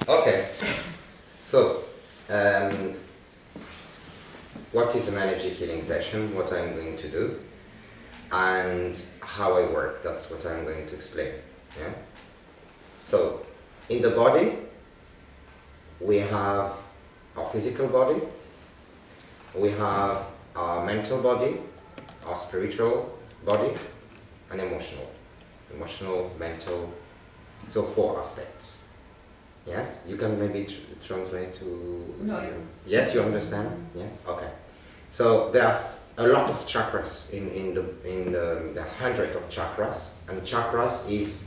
Okay, so what is an energy healing session, what I'm going to do, and how I work, that's what I'm going to explain. Yeah? So, in the body, we have our physical body, we have our mental body, our spiritual body, and emotional, mental, so 4 aspects. Yes, you can maybe translate to. No. Yes, you understand. Yes. Okay. So there's a lot of chakras in the 100 of chakras, and chakras is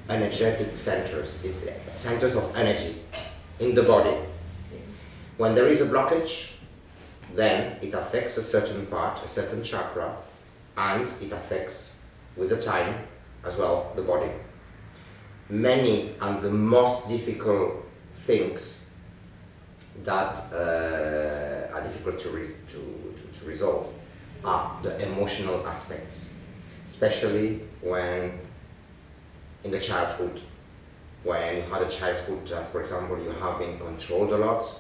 energetic centers. It's centers of energy in the body. When there is a blockage, then it affects a certain part, a certain chakra, and it affects with the time as well the body. Many and the most difficult things that are difficult to resolve are the emotional aspects, especially when in the childhood, when you had a childhood that, for example, you have been controlled a lot,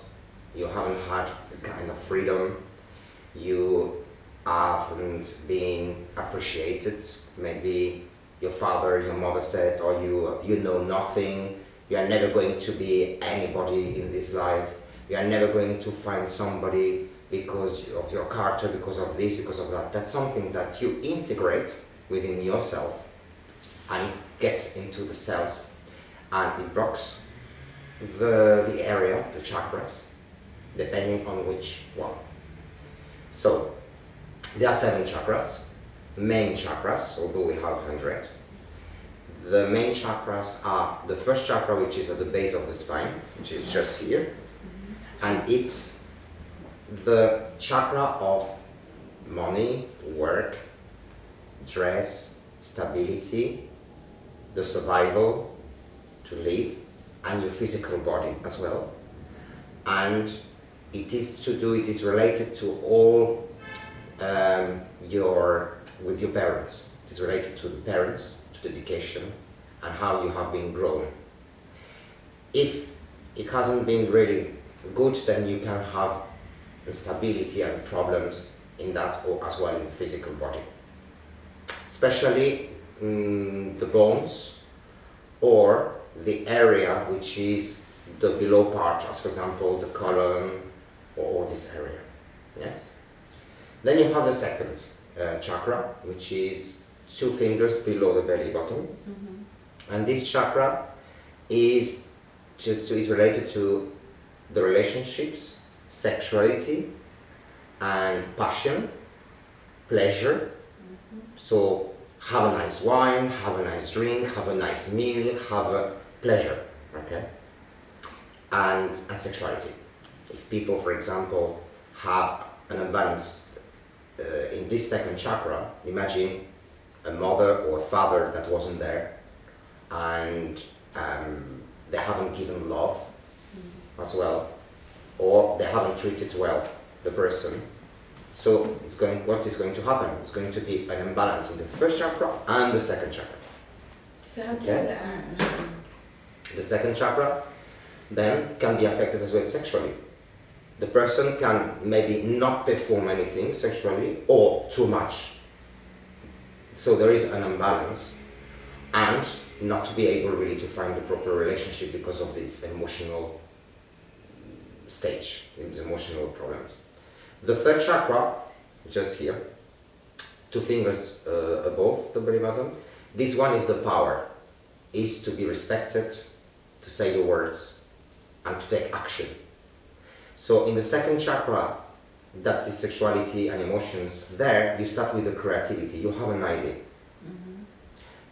you haven't had a kind of freedom, you haven't been appreciated, maybe your father, your mother said, or you know nothing, you are never going to be anybody in this life, you are never going to find somebody because of your character, because of this, because of that. That's something that you integrate within yourself and it gets into the cells and it blocks the area, the chakras, depending on which one. So, there are 7 chakras. Main chakras, although we have 100. The main chakras are the first chakra, which is at the base of the spine, which is just here, and it's the chakra of money, work, dress, stability, the survival, to live, and your physical body as well. And it is related to all with your parents. It is related to the parents, to the education, and how you have been grown. If it hasn't been really good, then you can have instability and problems in that, or as well in the physical body. Especially the bones, or the area which is the below part, as for example the colon, or this area. Yes? Then you have the second chakra, which is 2 fingers below the belly button. And this chakra is related to the relationships, sexuality, and passion, pleasure. So have a nice wine, have a nice drink, have a nice meal, have a pleasure, okay? And sexuality. If people, for example, have an imbalance in this second chakra, imagine a mother or a father that wasn't there, and they haven't given love as well, or they haven't treated well the person. So what is going to happen? It's going to be an imbalance in the first chakra and the second chakra. Okay? The second chakra then can be affected as well sexually. The person can maybe not perform anything sexually, or too much. So there is an imbalance, and not to be able really to find the proper relationship because of this emotional stage, these emotional problems. The third chakra, just here, 2 fingers above the belly button, this one is the power, is to be respected, to say the words, and to take action. So in the second chakra, that is sexuality and emotions, there you start with the creativity, you have an idea.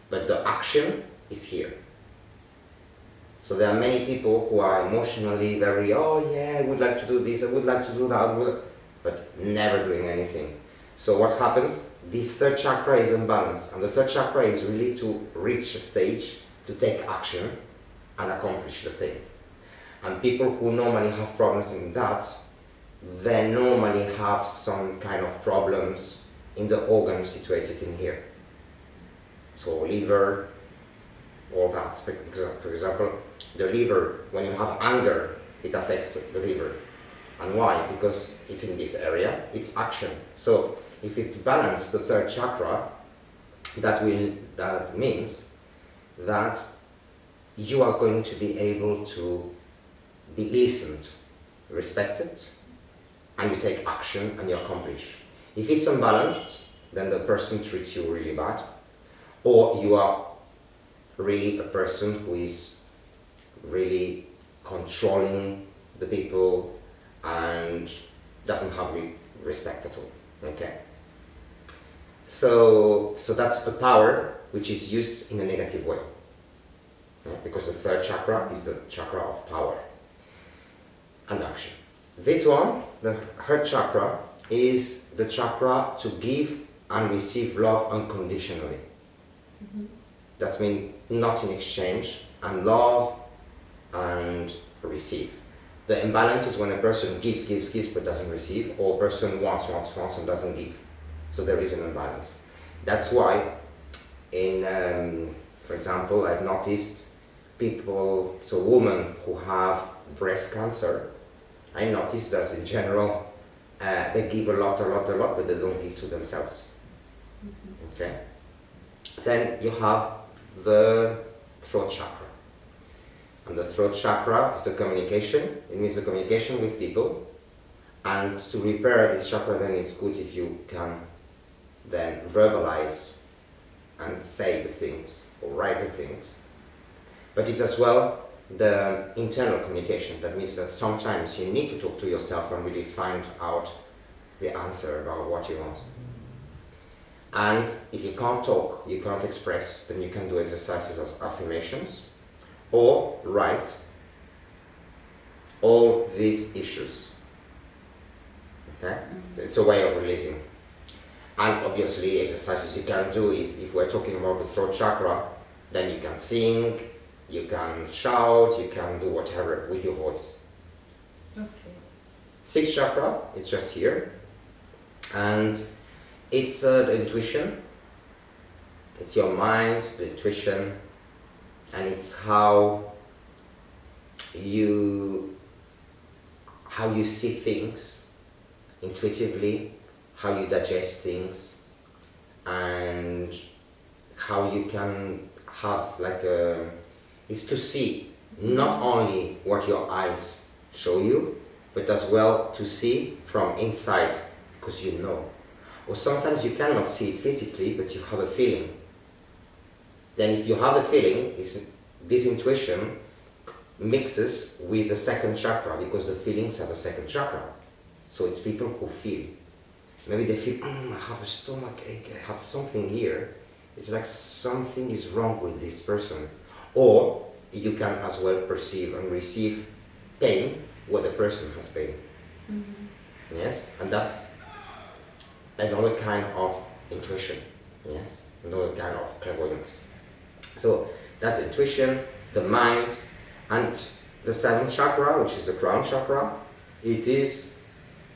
But the action is here. So there are many people who are emotionally very, oh yeah, I would like to do this, I would like to do that, but never doing anything. So what happens? This third chakra is imbalanced, and the third chakra is really to reach a stage, to take action and accomplish the thing. And people who normally have problems in that, they normally have some kind of problems in the organs situated in here. So liver, all that. For example, the liver, when you have anger, it affects the liver. And why? Because it's in this area, it's action. So if it's balanced, the third chakra, that means that you are going to be able to be listened, respected, and you take action and you accomplish. If it's unbalanced, then the person treats you really bad, or you are really a person who is really controlling the people and doesn't have respect at all. Okay. So that's the power which is used in a negative way. Yeah? Because the third chakra is the chakra of power and action. This one, the heart chakra, is the chakra to give and receive love unconditionally. Mm-hmm. That means not in exchange, and love and receive. The imbalance is when a person gives but doesn't receive, or a person wants and doesn't give. So there is an imbalance. That's why, for example, I've noticed people, so women who have breast cancer, I noticed that in general, they give a lot, but they don't give to themselves. Mm-hmm. Okay? Then you have the throat chakra. And the throat chakra is the communication. It means the communication with people. And to repair this chakra, then it's good if you can then verbalize and say the things or write the things. But it's as well the internal communication. That means that sometimes you need to talk to yourself and really find out the answer about what you want. And if you can't talk, you can't express, then you can do exercises as affirmations or write all these issues. Okay? So it's a way of releasing. And obviously exercises you can do is, if we're talking about the throat chakra, then you can sing, you can shout, you can do whatever with your voice. Okay. Sixth chakra, it's just here. And it's the intuition. It's your mind, the intuition, and it's how you see things intuitively, how you digest things, and how you can have like is to see not only what your eyes show you, but as well to see from inside, because you know. Or sometimes you cannot see it physically, but you have a feeling. Then if you have a feeling, this intuition mixes with the second chakra, because the feelings are the second chakra. So it's people who feel. Maybe they feel, I have a stomach ache, I have something here. It's like something is wrong with this person. Or you can as well perceive and receive pain where the person has pain. Mm-hmm. Yes, and that's another kind of intuition. Yes, another kind of clairvoyance. So that's the intuition, the mind, and the seventh chakra, which is the crown chakra. It is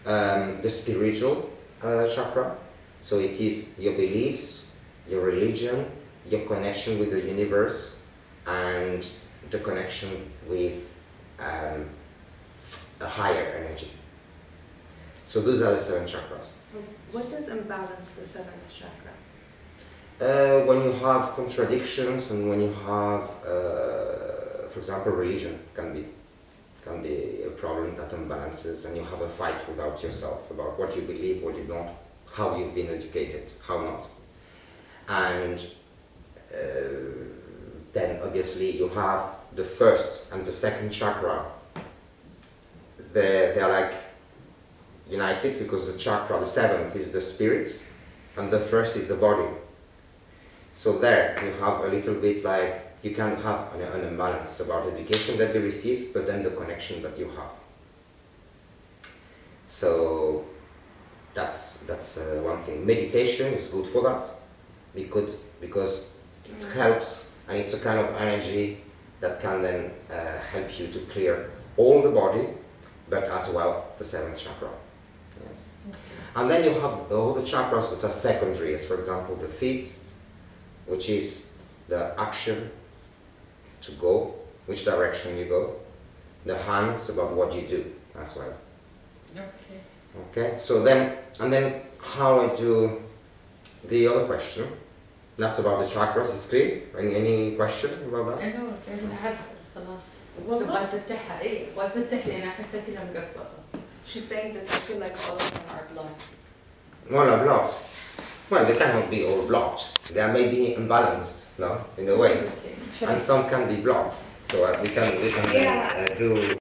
the spiritual chakra. So it is your beliefs, your religion, your connection with the universe, and the connection with a higher energy. So those are the seven chakras. What does imbalance the seventh chakra? When you have contradictions, and when you have, for example, religion can be a problem that imbalances, and you have a fight without yourself about what you believe, what you don't, how you've been educated, how not. And then obviously you have the first and the second chakra. They're like united, because the chakra, the seventh, is the spirit, and the first is the body. So there you have a little bit like, you can have an imbalance about education that you receive, but then the connection that you have. So that's one thing. Meditation is good for that, because it helps, and it's a kind of energy that can then help you to clear all the body, but as well the seventh chakra. Yes. Okay. And then you have all the chakras that are secondary, as for example the feet, which is the action to go, which direction you go. The hands about what you do as well. Okay. Okay, so then, and then how I do the other question. That's about the chakras, is clear? Any question about that? انا عارفه خلاص. والله؟ ابغى افتحها اي ابغى افتح لان احسها كلها مقفله. She's saying that I feel like all of them are blocked. Well, are blocked. Well, they cannot be all blocked. They may be imbalanced, no, in a way, Okay. and some can be blocked. So we can Yeah. do